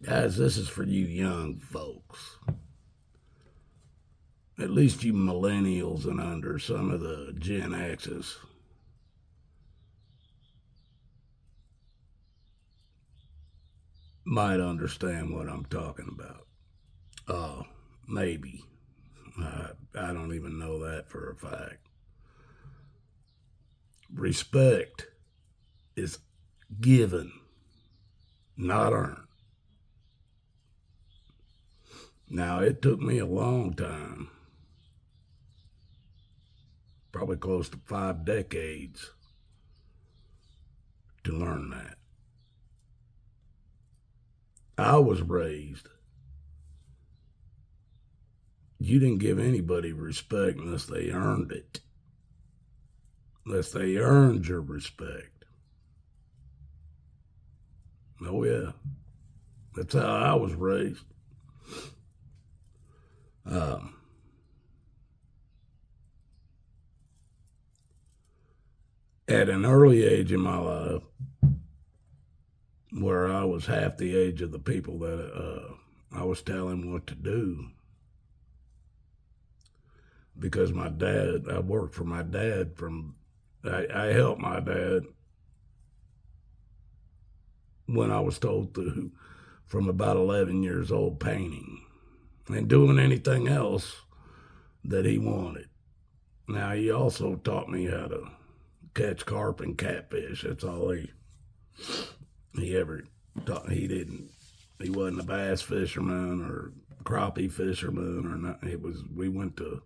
Guys, this is for you young folks. At least you millennials and under, some of the Gen X's. Might understand what I'm talking about. Maybe. I don't even know that for a fact. Respect is given, not earned. Now, it took me a long time, probably close to 5 decades, to learn that. I was raised, you didn't give anybody respect unless they earned it, unless they earned your respect. Oh, yeah. That's how I was raised. At an early age in my life, where I was half the age of the people that I was telling what to do, because my dad, I worked for my dad I helped my dad when I was told to, from about 11 years old, painting and doing anything else that he wanted. Now, he also taught me how to catch carp and catfish. That's all he ever taught. He wasn't a bass fisherman or crappie fisherman or not. We went to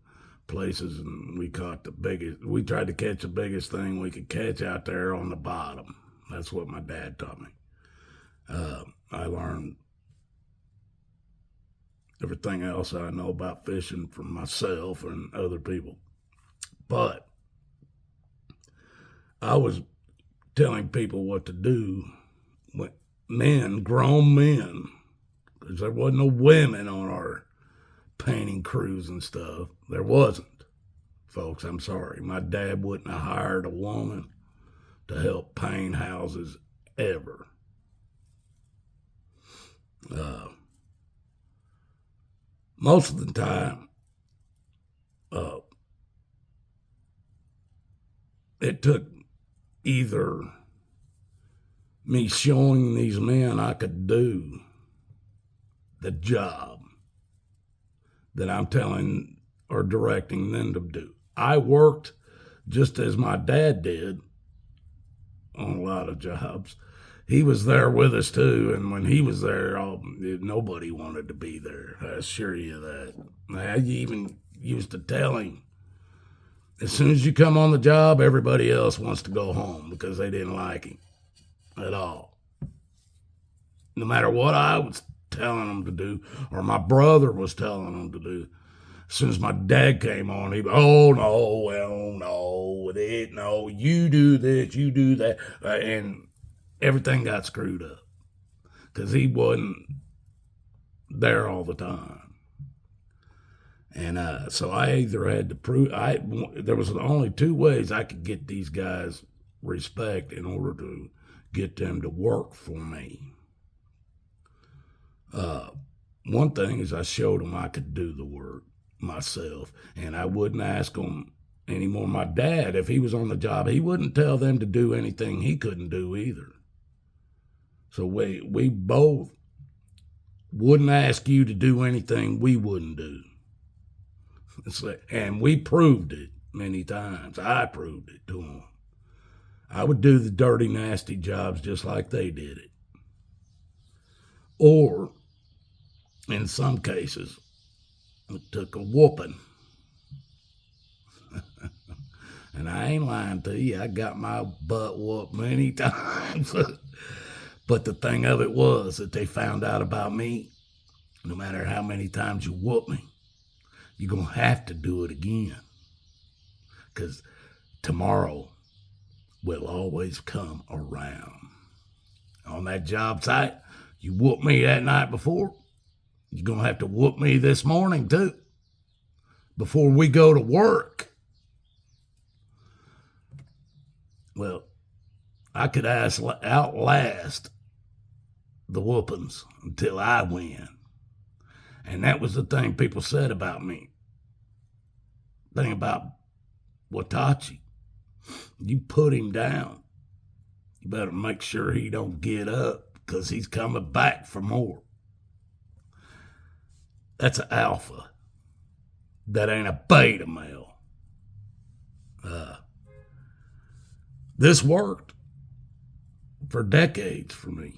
places and we tried to catch the biggest thing we could catch out there on the bottom. That's what my dad taught me. I learned everything else I know about fishing from myself and other people. But I was telling people what to do when grown men, because there wasn't no women on our painting crews and stuff. There wasn't, folks. I'm sorry. My dad wouldn't have hired a woman to help paint houses ever. Most of the time, it took either me showing these men I could do the job that I'm telling or directing them to do. I worked just as my dad did on a lot of jobs. He was there with us too, and when he was there, nobody wanted to be there. I assure you that. I even used to tell him, as soon as you come on the job, everybody else wants to go home because they didn't like him at all. No matter what I was telling them to do, or my brother was telling them to do, as soon as my dad came on, he'd be, oh, no, well, no, you do this, you do that. And everything got screwed up because he wasn't there all the time. And so I either had to prove, there was only two ways I could get these guys respect in order to get them to work for me. One thing is I showed them I could do the work myself, and I wouldn't ask them anymore. My dad, if he was on the job, he wouldn't tell them to do anything he couldn't do either. So we both wouldn't ask you to do anything we wouldn't do. And we proved it many times. I proved it to them. I would do the dirty, nasty jobs just like they did it. Or, in some cases, it took a whooping. And I ain't lying to you, I got my butt whooped many times. But the thing of it was that they found out about me. No matter how many times you whoop me, you're going to have to do it again. Because tomorrow will always come around. On that job site, you whooped me that night before, you're going to have to whoop me this morning too, before we go to work. Well, I could outlast the whoopings until I win. And that was the thing people said about me. Thing about Watachi. You put him down, you better make sure he don't get up, because he's coming back for more. That's an alpha. That ain't a beta male. This worked for decades for me.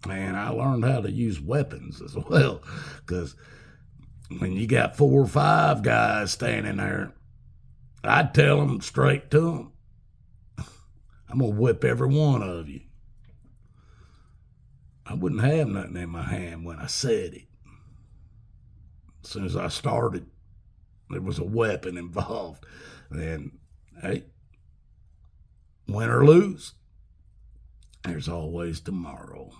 And I learned how to use weapons as well, because when you got 4 or 5 guys standing there, I'd tell them straight to them, I'm going to whip every one of you. I wouldn't have nothing in my hand when I said it. As soon as I started, there was a weapon involved. And, hey, win or lose, there's always tomorrow.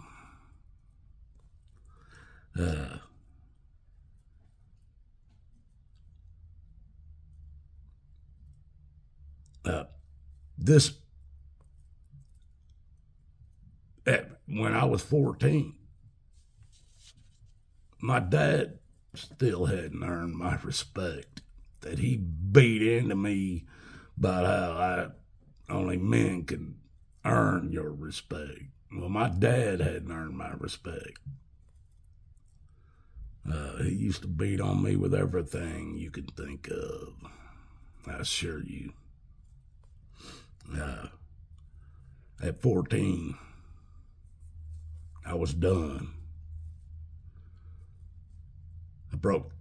When I was 14, my dad still hadn't earned my respect. That he beat into me about how only men can earn your respect. Well, my dad hadn't earned my respect. He used to beat on me with everything you can think of. I assure you. At 14, I was done. I broke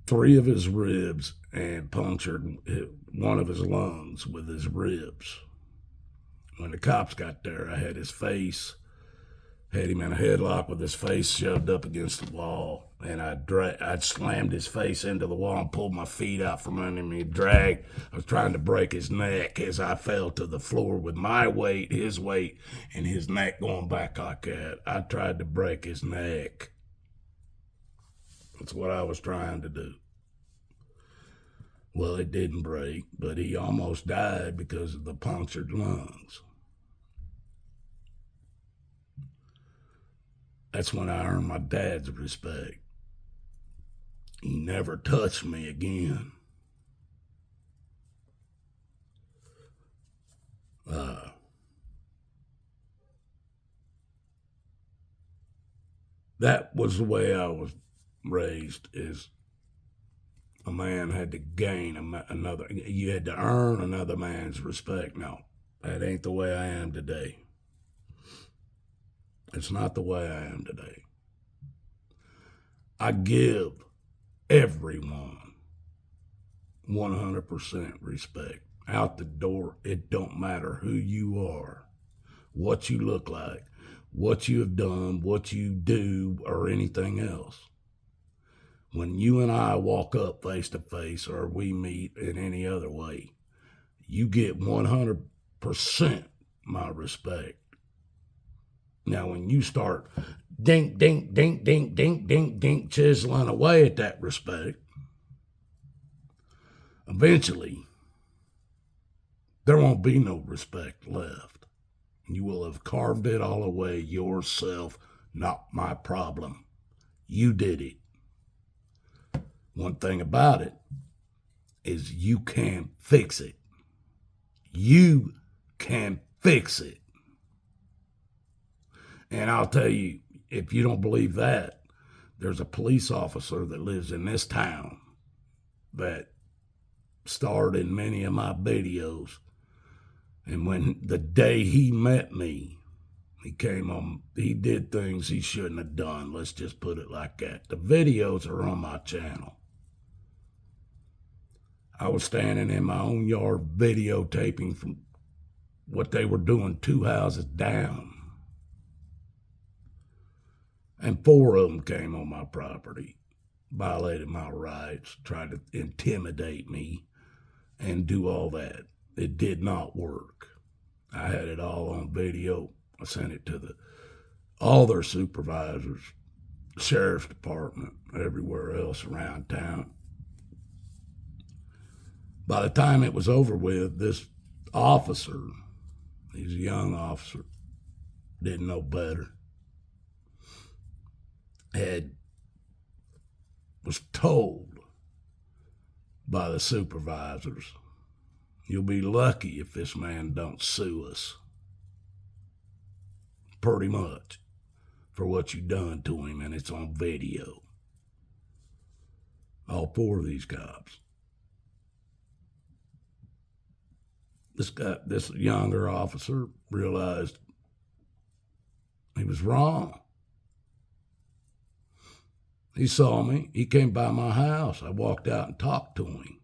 3 of his ribs and punctured one of his lungs with his ribs. When the cops got there, I had had him in a headlock with his face shoved up against the wall, and I'd slammed his face into the wall and pulled my feet out from under me. I was trying to break his neck as I fell to the floor with my weight, his weight, and his neck going back like that. I tried to break his neck. That's what I was trying to do. Well, it didn't break, but he almost died because of the punctured lungs. That's when I earned my dad's respect. He never touched me again. That was the way I was raised, is a man had to gain you had to earn another man's respect. No, that ain't the way I am today. It's not the way I am today. I give everyone 100% respect. Out the door, it don't matter who you are, what you look like, what you have done, what you do, or anything else. When you and I walk up face to face, or we meet in any other way, you get 100% my respect. Now, when you start dink, dink, dink, dink, dink, dink, dink, chiseling away at that respect, eventually, there won't be no respect left. You will have carved it all away yourself, not my problem. You did it. One thing about it is you can fix it. You can fix it. And I'll tell you, if you don't believe that, there's a police officer that lives in this town that starred in many of my videos. And when the day he met me, he did things he shouldn't have done. Let's just put it like that. The videos are on my channel. I was standing in my own yard videotaping from what they were doing 2 houses down. And 4 of them came on my property, violated my rights, tried to intimidate me and do all that. It did not work. I had it all on video. I sent it to all their supervisors, sheriff's department, everywhere else around town. By the time it was over with, this officer, he's a young officer, didn't know better, was told by the supervisors, you'll be lucky if this man don't sue us. Pretty much. For what you done to him, and it's on video. All 4 of these cops. This younger officer realized he was wrong. He saw me. He came by my house. I walked out and talked to him.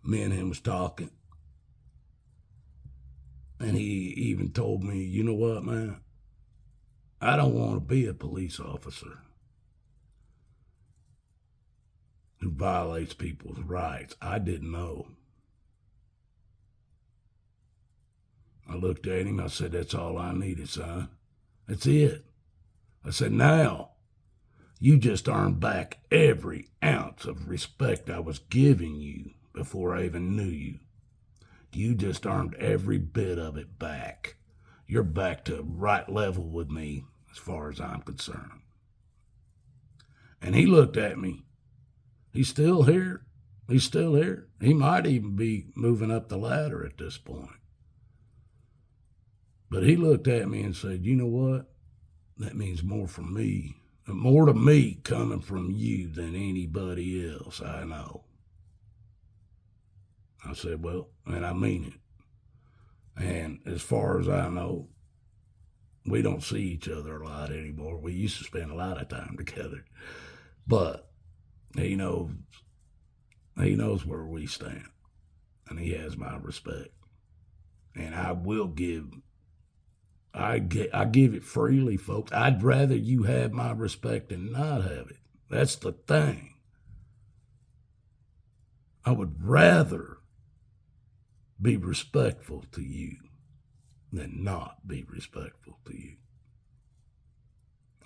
Me and him was talking. And he even told me, you know what, man? I don't want to be a police officer who violates people's rights. I didn't know. I looked at him. I said, that's all I needed, son. That's it. I said, now, you just earned back every ounce of respect I was giving you before I even knew you. You just earned every bit of it back. You're back to right level with me as far as I'm concerned. And he looked at me. He's still here. He's still here. He might even be moving up the ladder at this point. But he looked at me and said, you know what? That means more from me, more to me coming from you than anybody else I know. I said, well, and I mean it. And as far as I know, we don't see each other a lot anymore. We used to spend a lot of time together. But he knows where we stand. And he has my respect. And I will I give it freely, folks. I'd rather you have my respect than not have it. That's the thing. I would rather be respectful to you than not be respectful to you.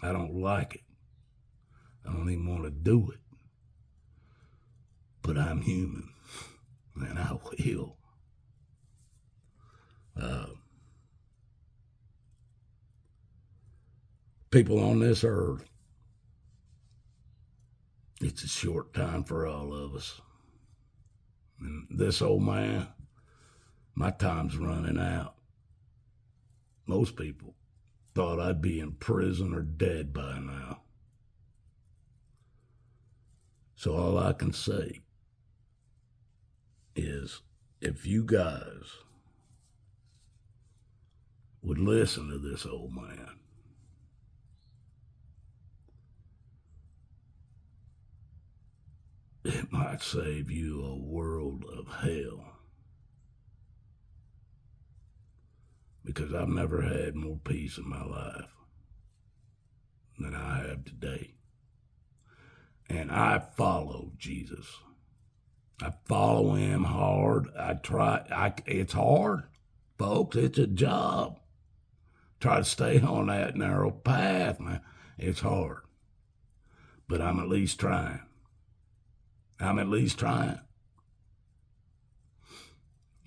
I don't like it. I don't even want to do it. But I'm human, and I will. People on this earth, it's a short time for all of us. And this old man, my time's running out. Most people thought I'd be in prison or dead by now. So all I can say is, if you guys would listen to this old man, it might save you a world of hell. Because I've never had more peace in my life than I have today. And I follow Jesus. I follow him hard. It's hard, folks. It's a job. Try to stay on that narrow path, man. It's hard. But I'm at least trying.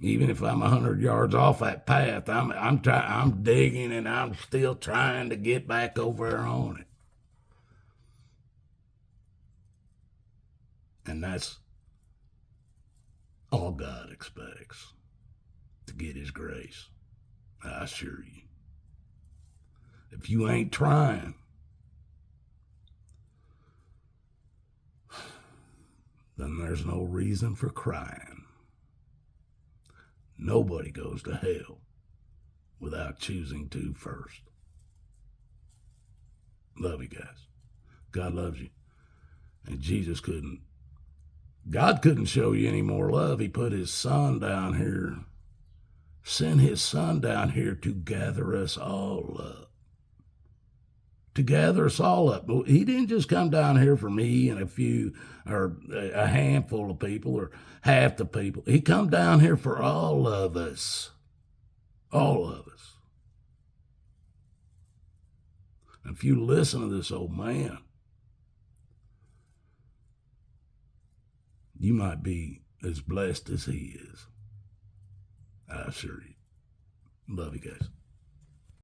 Even if I'm 100 yards off that path, I'm digging and I'm still trying to get back over there on it. And that's all God expects, to get his grace. I assure you. If you ain't trying, then there's no reason for crying. Nobody goes to hell without choosing to first. Love you guys. God loves you. And God couldn't show you any more love. He put his son down here, sent his son down here to gather us all up. To gather us all up. He didn't just come down here for me and a few, or a handful of people, or half the people. He come down here for all of us. All of us. If you listen to this old man, you might be as blessed as he is. I assure you. Love you guys.